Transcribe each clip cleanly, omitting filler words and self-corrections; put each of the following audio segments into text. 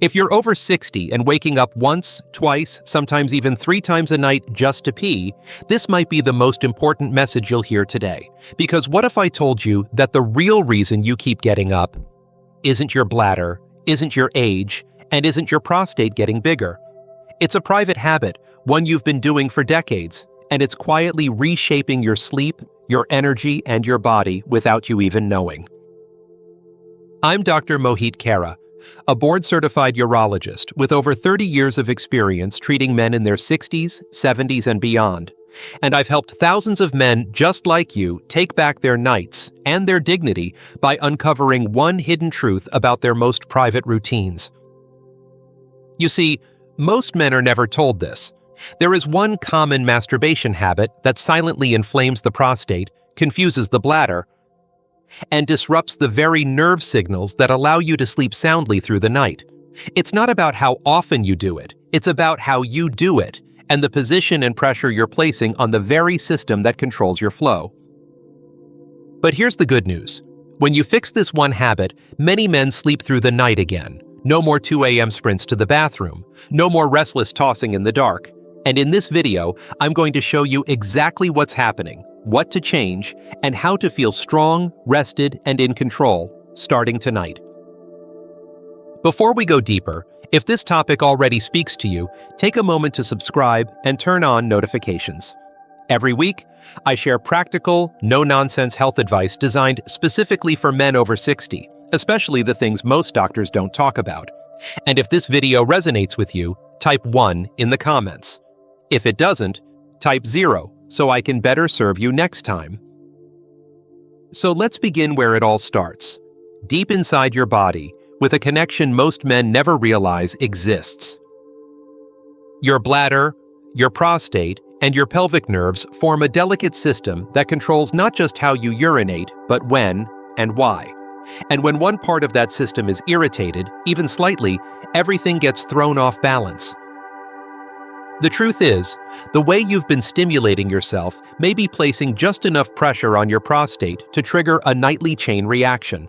If you're over 60 and waking up once, twice, sometimes even 3 times a night just to pee, this might be the most important message you'll hear today. Because what if I told you that the real reason you keep getting up isn't your bladder, isn't your age, and isn't your prostate getting bigger? It's a private habit, one you've been doing for decades, and it's quietly reshaping your sleep, your energy, and your body without you even knowing. I'm Dr. Mohit Khera, a board-certified urologist with over 30 years of experience treating men in their 60s, 70s, and beyond. And I've helped thousands of men just like you take back their nights and their dignity by uncovering one hidden truth about their most private routines. You see, most men are never told this. There is one common masturbation habit that silently inflames the prostate, confuses the bladder, and disrupts the very nerve signals that allow you to sleep soundly through the night. It's not about how often you do it, it's about how you do it, and the position and pressure you're placing on the very system that controls your flow. But here's the good news. When you fix this one habit, many men sleep through the night again. No more 2 a.m. sprints to the bathroom, no more restless tossing in the dark. And in this video, I'm going to show you exactly what's happening, what to change, and how to feel strong, rested, and in control, starting tonight. Before we go deeper, if this topic already speaks to you, take a moment to subscribe and turn on notifications. Every week, I share practical, no-nonsense health advice designed specifically for men over 60, especially the things most doctors don't talk about. And if this video resonates with you, type 1 in the comments. If it doesn't, type 0 so I can better serve you next time. So let's begin where it all starts, deep inside your body, with a connection most men never realize exists. Your bladder, your prostate, and your pelvic nerves form a delicate system that controls not just how you urinate, but when and why. And when one part of that system is irritated, even slightly, everything gets thrown off balance. The truth is, the way you've been stimulating yourself may be placing just enough pressure on your prostate to trigger a nightly chain reaction.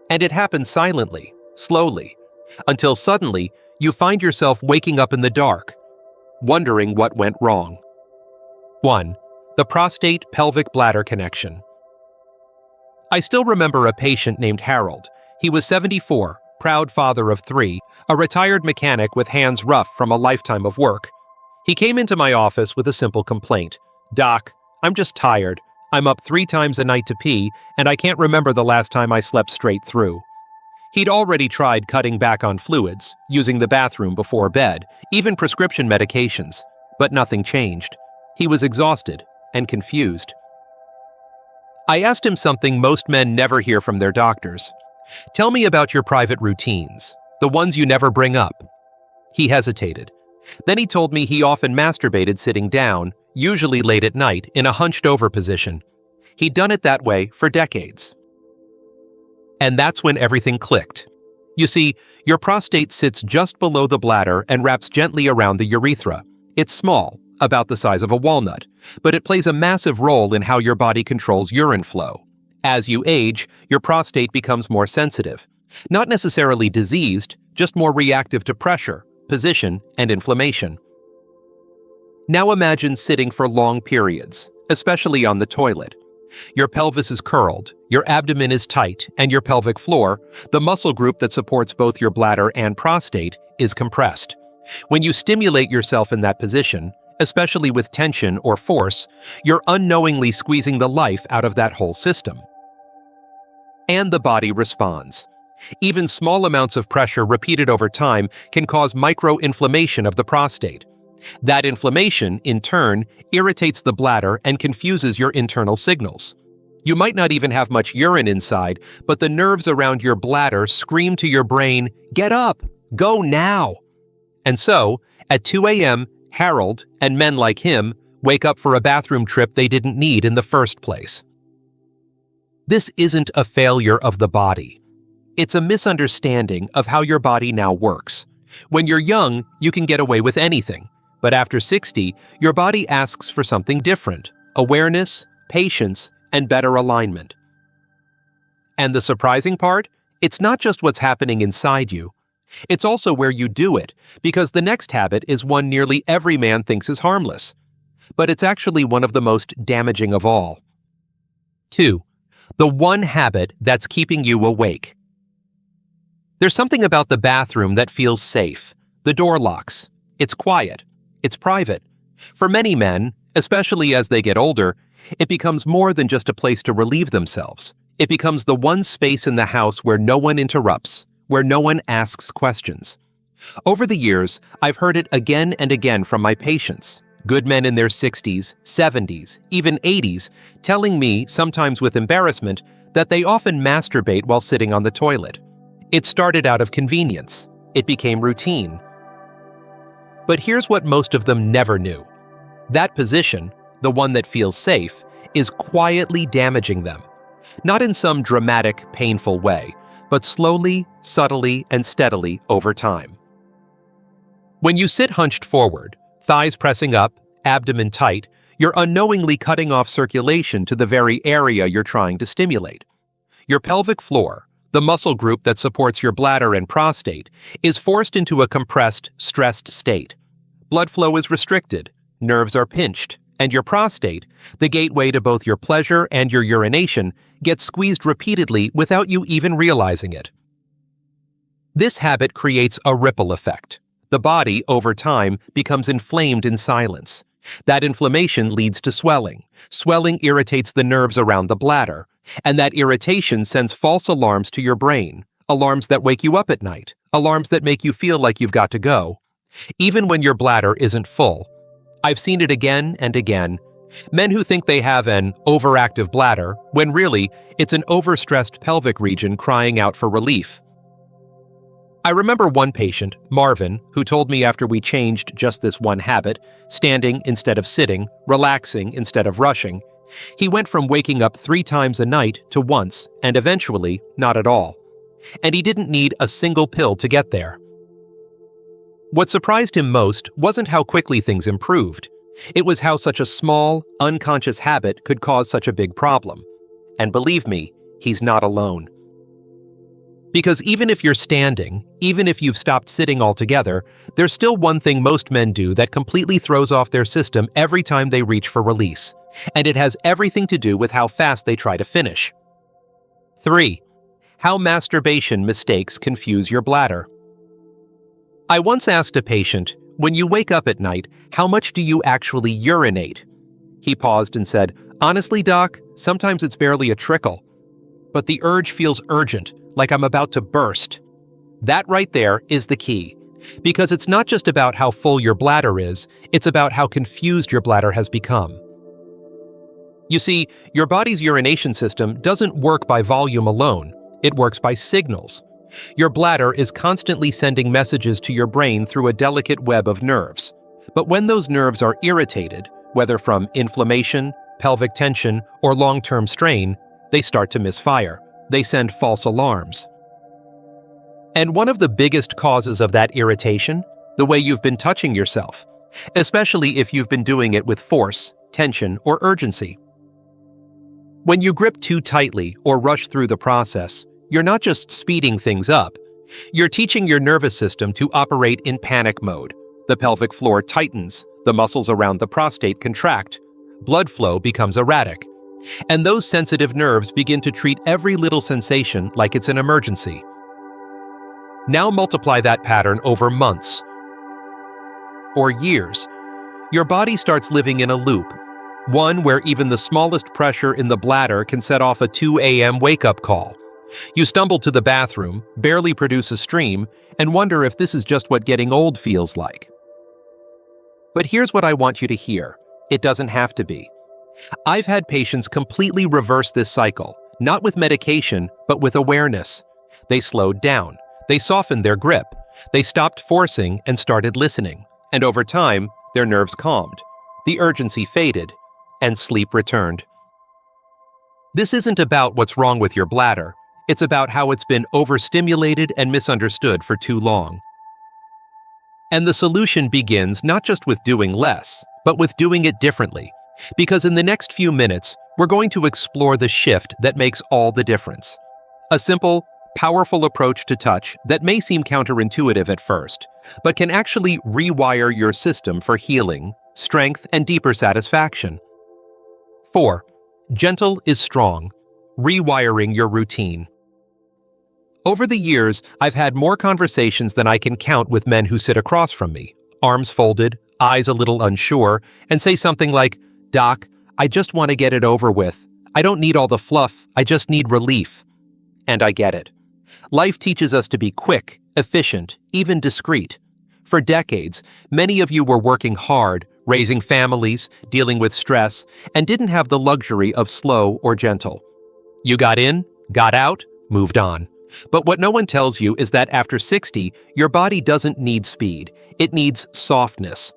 And it happens silently, slowly, until suddenly you find yourself waking up in the dark, wondering what went wrong. 1. The prostate-pelvic bladder connection. I still remember a patient named Harold. He was 74. Proud father of 3, a retired mechanic with hands rough from a lifetime of work. He came into my office with a simple complaint. "Doc, I'm just tired. I'm up 3 times a night to pee, and I can't remember the last time I slept straight through." He'd already tried cutting back on fluids, using the bathroom before bed, even prescription medications, but nothing changed. He was exhausted and confused. I asked him something most men never hear from their doctors. "Tell me about your private routines, the ones you never bring up." He hesitated. Then he told me he often masturbated sitting down, usually late at night, in a hunched-over position. He'd done it that way for decades. And that's when everything clicked. You see, your prostate sits just below the bladder and wraps gently around the urethra. It's small, about the size of a walnut, but it plays a massive role in how your body controls urine flow. As you age, your prostate becomes more sensitive. Not necessarily diseased, just more reactive to pressure, position, and inflammation. Now imagine sitting for long periods, especially on the toilet. Your pelvis is curled, your abdomen is tight, and your pelvic floor, the muscle group that supports both your bladder and prostate, is compressed. When you stimulate yourself in that position, especially with tension or force, you're unknowingly squeezing the life out of that whole system. And the body responds. Even small amounts of pressure repeated over time can cause micro-inflammation of the prostate. That inflammation, in turn, irritates the bladder and confuses your internal signals. You might not even have much urine inside, but the nerves around your bladder scream to your brain, "Get up! Go now!" And so, at 2 a.m., Harold, and men like him, wake up for a bathroom trip they didn't need in the first place. This isn't a failure of the body. It's a misunderstanding of how your body now works. When you're young, you can get away with anything. But after 60, your body asks for something different: awareness, patience, and better alignment. And the surprising part? It's not just what's happening inside you. It's also where you do it, because the next habit is one nearly every man thinks is harmless. But it's actually one of the most damaging of all. 2. The one habit that's keeping you awake. There's something about the bathroom that feels safe. The door locks. It's quiet. It's private. For many men, especially as they get older, it becomes more than just a place to relieve themselves. It becomes the one space in the house where no one interrupts, where no one asks questions. Over the years, I've heard it again and again from my patients, good men in their 60s, 70s, even 80s, telling me, sometimes with embarrassment, that they often masturbate while sitting on the toilet. It started out of convenience. It became routine. But here's what most of them never knew. That position, the one that feels safe, is quietly damaging them. Not in some dramatic, painful way, but slowly, subtly, and steadily over time. When you sit hunched forward, thighs pressing up, abdomen tight, you're unknowingly cutting off circulation to the very area you're trying to stimulate. Your pelvic floor, the muscle group that supports your bladder and prostate, is forced into a compressed, stressed state. Blood flow is restricted, nerves are pinched, and your prostate, the gateway to both your pleasure and your urination, gets squeezed repeatedly without you even realizing it. This habit creates a ripple effect. The body, over time, becomes inflamed in silence. That inflammation leads to swelling. Swelling irritates the nerves around the bladder, and that irritation sends false alarms to your brain, alarms that wake you up at night, alarms that make you feel like you've got to go, even when your bladder isn't full. I've seen it again and again. Men who think they have an overactive bladder, when really, it's an overstressed pelvic region crying out for relief. I remember one patient, Marvin, who told me after we changed just this one habit, standing instead of sitting, relaxing instead of rushing, he went from waking up 3 times a night to once, and eventually, not at all. And he didn't need a single pill to get there. What surprised him most wasn't how quickly things improved. It was how such a small, unconscious habit could cause such a big problem. And believe me, he's not alone. Because even if you're standing, even if you've stopped sitting altogether, there's still one thing most men do that completely throws off their system every time they reach for release. And it has everything to do with how fast they try to finish. 3. How masturbation mistakes confuse your bladder. I once asked a patient, when you wake up at night, how much do you actually urinate? He paused and said, honestly, doc, sometimes it's barely a trickle. But the urge feels urgent, like I'm about to burst. That right there is the key. Because it's not just about how full your bladder is, it's about how confused your bladder has become. You see, your body's urination system doesn't work by volume alone. It works by signals. Your bladder is constantly sending messages to your brain through a delicate web of nerves. But when those nerves are irritated, whether from inflammation, pelvic tension, or long-term strain, they start to misfire. They send false alarms. And one of the biggest causes of that irritation, the way you've been touching yourself, especially if you've been doing it with force, tension, or urgency. When you grip too tightly or rush through the process, you're not just speeding things up. You're teaching your nervous system to operate in panic mode. The pelvic floor tightens, the muscles around the prostate contract, blood flow becomes erratic, and those sensitive nerves begin to treat every little sensation like it's an emergency. Now multiply that pattern over months or years. Your body starts living in a loop, one where even the smallest pressure in the bladder can set off a 2 a.m. wake-up call. You stumble to the bathroom, barely produce a stream, and wonder if this is just what getting old feels like. But here's what I want you to hear. It doesn't have to be. I've had patients completely reverse this cycle, not with medication, but with awareness. They slowed down. They softened their grip. They stopped forcing and started listening. And over time, their nerves calmed. The urgency faded, and sleep returned. This isn't about what's wrong with your bladder. It's about how it's been overstimulated and misunderstood for too long. And the solution begins not just with doing less, but with doing it differently. Because in the next few minutes, we're going to explore the shift that makes all the difference. A simple, powerful approach to touch that may seem counterintuitive at first, but can actually rewire your system for healing, strength, and deeper satisfaction. 4. Gentle is strong. Rewiring your routine. Over the years, I've had more conversations than I can count with men who sit across from me, arms folded, eyes a little unsure, and say something like, "Doc, I just want to get it over with. I don't need all the fluff, I just need relief." And I get it. Life teaches us to be quick, efficient, even discreet. For decades, many of you were working hard, raising families, dealing with stress, and didn't have the luxury of slow or gentle. You got in, got out, moved on. But what no one tells you is that after 60, your body doesn't need speed, it needs softness.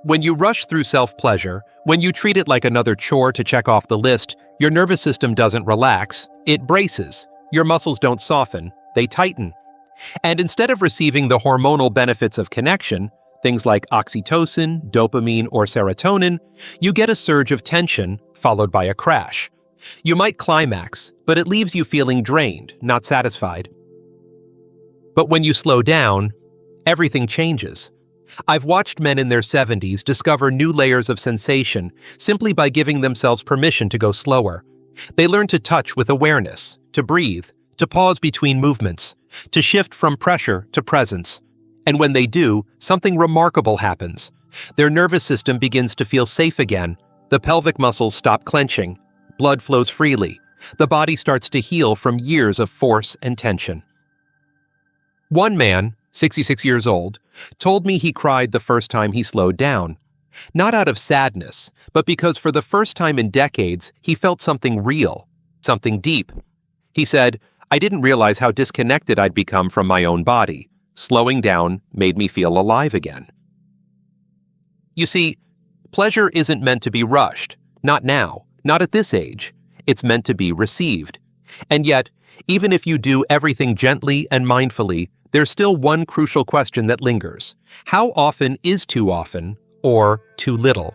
When you rush through self-pleasure, when you treat it like another chore to check off the list, your nervous system doesn't relax, it braces. Your muscles don't soften, they tighten. And instead of receiving the hormonal benefits of connection, things like oxytocin, dopamine, or serotonin, you get a surge of tension followed by a crash. You might climax, but it leaves you feeling drained, not satisfied. But when you slow down, everything changes. I've watched men in their 70s discover new layers of sensation simply by giving themselves permission to go slower. They learn to touch with awareness, to breathe, to pause between movements, to shift from pressure to presence. And when they do, something remarkable happens. Their nervous system begins to feel safe again. The pelvic muscles stop clenching. Blood flows freely. The body starts to heal from years of force and tension. One man, 66 years old, told me he cried the first time he slowed down. Not out of sadness, but because for the first time in decades, he felt something real, something deep. He said, "I didn't realize how disconnected I'd become from my own body. Slowing down made me feel alive again." You see, pleasure isn't meant to be rushed, not now. Not at this age. It's meant to be received. And yet, even if you do everything gently and mindfully, there's still one crucial question that lingers. How often is too often, or too little?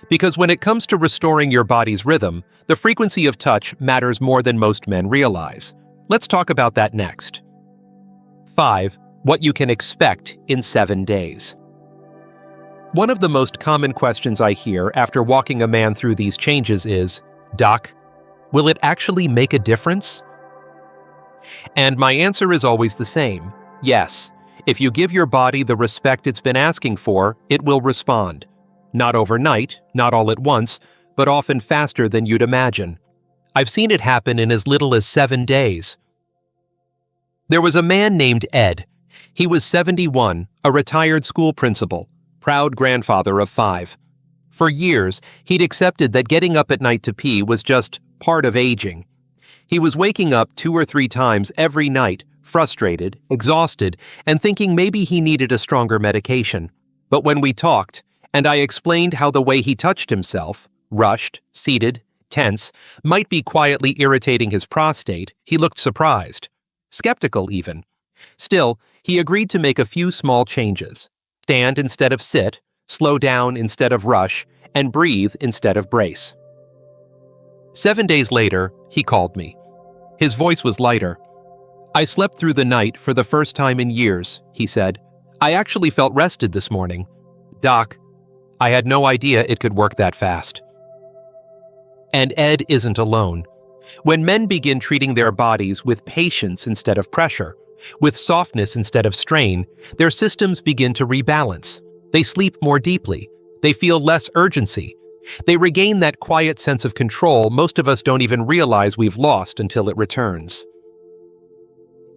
Because when it comes to restoring your body's rhythm, the frequency of touch matters more than most men realize. Let's talk about that next. 5. What you can expect in 7 days. One of the most common questions I hear after walking a man through these changes is, "Doc, will it actually make a difference?" And my answer is always the same. Yes, if you give your body the respect it's been asking for, it will respond. Not overnight, not all at once, but often faster than you'd imagine. I've seen it happen in as little as 7 days. There was a man named Ed. He was 71, a retired school principal, proud grandfather of 5. For years, he'd accepted that getting up at night to pee was just part of aging. He was waking up 2 or 3 times every night, frustrated, exhausted, and thinking maybe he needed a stronger medication. But when we talked, and I explained how the way he touched himself, rushed, seated, tense, might be quietly irritating his prostate, he looked surprised. Skeptical even. Still, he agreed to make a few small changes. Stand instead of sit, slow down instead of rush, and breathe instead of brace. 7 days later, he called me. His voice was lighter. "I slept through the night for the first time in years," he said. "I actually felt rested this morning. Doc, I had no idea it could work that fast." And Ed isn't alone. When men begin treating their bodies with patience instead of pressure, with softness instead of strain, their systems begin to rebalance. They sleep more deeply. They feel less urgency. They regain that quiet sense of control most of us don't even realize we've lost until it returns.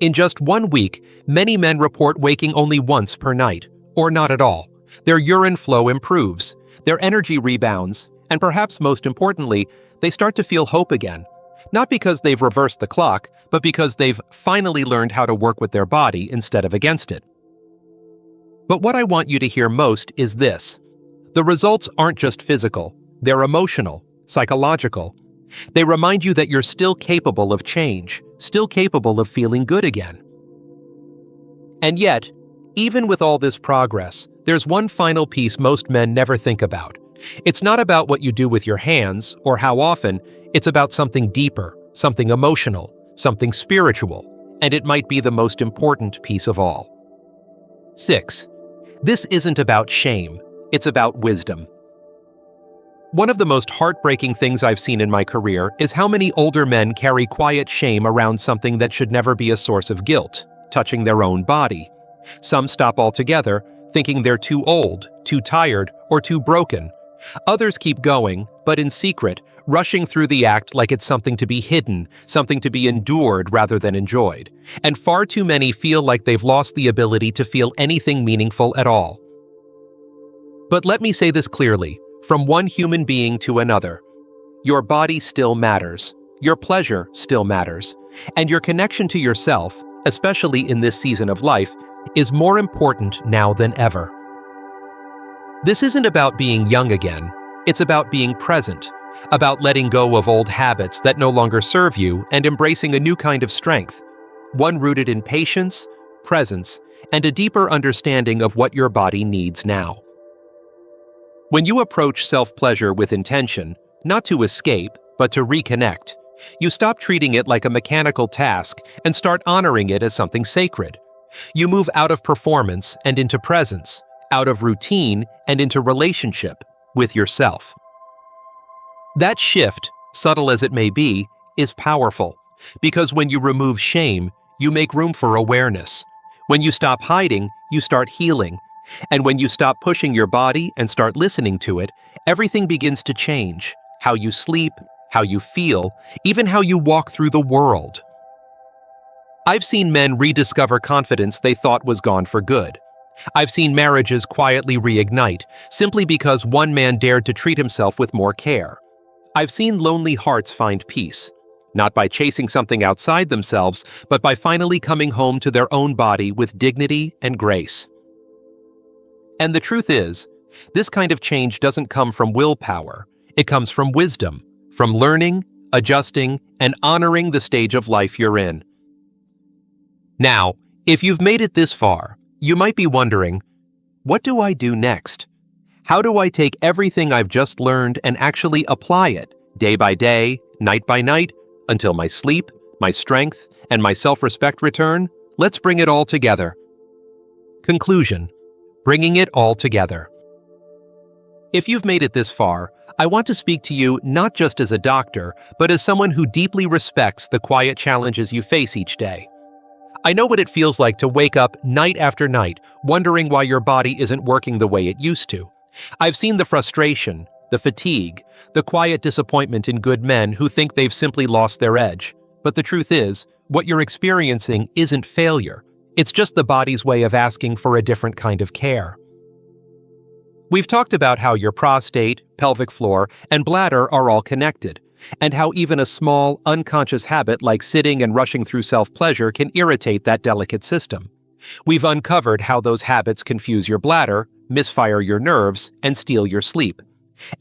In just 1 week, many men report waking only once per night, or not at all. Their urine flow improves, their energy rebounds, and perhaps most importantly, they start to feel hope again. Not because they've reversed the clock, but because they've finally learned how to work with their body instead of against it. But what I want you to hear most is this. The results aren't just physical, they're emotional, psychological. They remind you that you're still capable of change, still capable of feeling good again. And yet, even with all this progress, there's one final piece most men never think about. It's not about what you do with your hands or how often, it's about something deeper, something emotional, something spiritual, and it might be the most important piece of all. 6. This isn't about shame, it's about wisdom. One of the most heartbreaking things I've seen in my career is how many older men carry quiet shame around something that should never be a source of guilt, touching their own body. Some stop altogether, thinking they're too old, too tired, or too broken. Others keep going, but in secret, rushing through the act like it's something to be hidden, something to be endured rather than enjoyed. And far too many feel like they've lost the ability to feel anything meaningful at all. But let me say this clearly, from one human being to another. Your body still matters, your pleasure still matters, and your connection to yourself, especially in this season of life, is more important now than ever. This isn't about being young again, it's about being present, about letting go of old habits that no longer serve you and embracing a new kind of strength, one rooted in patience, presence, and a deeper understanding of what your body needs now. When you approach self-pleasure with intention, not to escape, but to reconnect, you stop treating it like a mechanical task and start honoring it as something sacred. You move out of performance and into presence, out of routine and into relationship with yourself. That shift, subtle as it may be, is powerful, because when you remove shame, you make room for awareness. When you stop hiding, you start healing. And when you stop pushing your body and start listening to it, everything begins to change. How you sleep, how you feel, even how you walk through the world. I've seen men rediscover confidence they thought was gone for good. I've seen marriages quietly reignite, simply because one man dared to treat himself with more care. I've seen lonely hearts find peace, not by chasing something outside themselves, but by finally coming home to their own body with dignity and grace. And the truth is, this kind of change doesn't come from willpower. It comes from wisdom, from learning, adjusting, and honoring the stage of life you're in. Now, if you've made it this far, you might be wondering, what do I do next? How do I take everything I've just learned and actually apply it, day by day, night by night, until my sleep, my strength, and my self-respect return? Let's bring it all together. Conclusion. Bringing it all together. If you've made it this far, I want to speak to you not just as a doctor, but as someone who deeply respects the quiet challenges you face each day. I know what it feels like to wake up night after night, wondering why your body isn't working the way it used to. I've seen the frustration, the fatigue, the quiet disappointment in good men who think they've simply lost their edge. But the truth is, what you're experiencing isn't failure. It's just the body's way of asking for a different kind of care. We've talked about how your prostate, pelvic floor, and bladder are all connected, and how even a small, unconscious habit like sitting and rushing through self-pleasure can irritate that delicate system. We've uncovered how those habits confuse your bladder, misfire your nerves, and steal your sleep.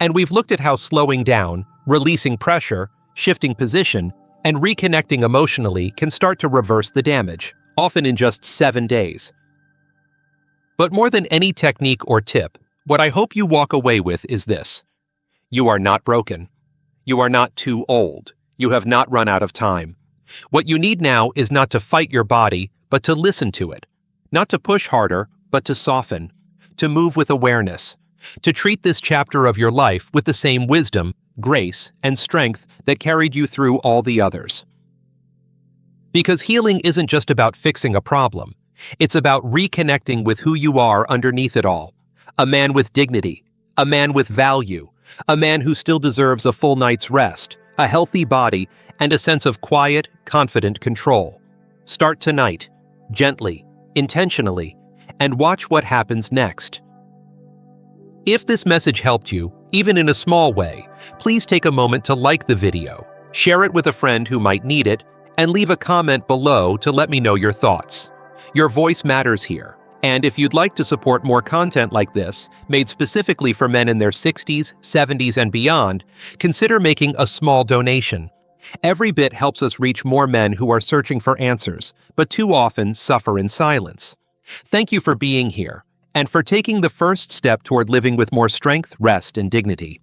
And we've looked at how slowing down, releasing pressure, shifting position, and reconnecting emotionally can start to reverse the damage, often in just 7 days. But more than any technique or tip, what I hope you walk away with is this. You are not broken. You are not too old. You have not run out of time. What you need now is not to fight your body, but to listen to it. Not to push harder, but to soften. To move with awareness. To treat this chapter of your life with the same wisdom, grace, and strength that carried you through all the others. Because healing isn't just about fixing a problem. It's about reconnecting with who you are underneath it all. A man with dignity, a man with value, a man who still deserves a full night's rest, a healthy body, and a sense of quiet, confident control. Start tonight, gently, intentionally, and watch what happens next. If this message helped you, even in a small way, please take a moment to like the video, share it with a friend who might need it, and leave a comment below to let me know your thoughts. Your voice matters here, and if you'd like to support more content like this, made specifically for men in their 60s, 70s, and beyond, consider making a small donation. Every bit helps us reach more men who are searching for answers, but too often suffer in silence. Thank you for being here, and for taking the first step toward living with more strength, rest, and dignity.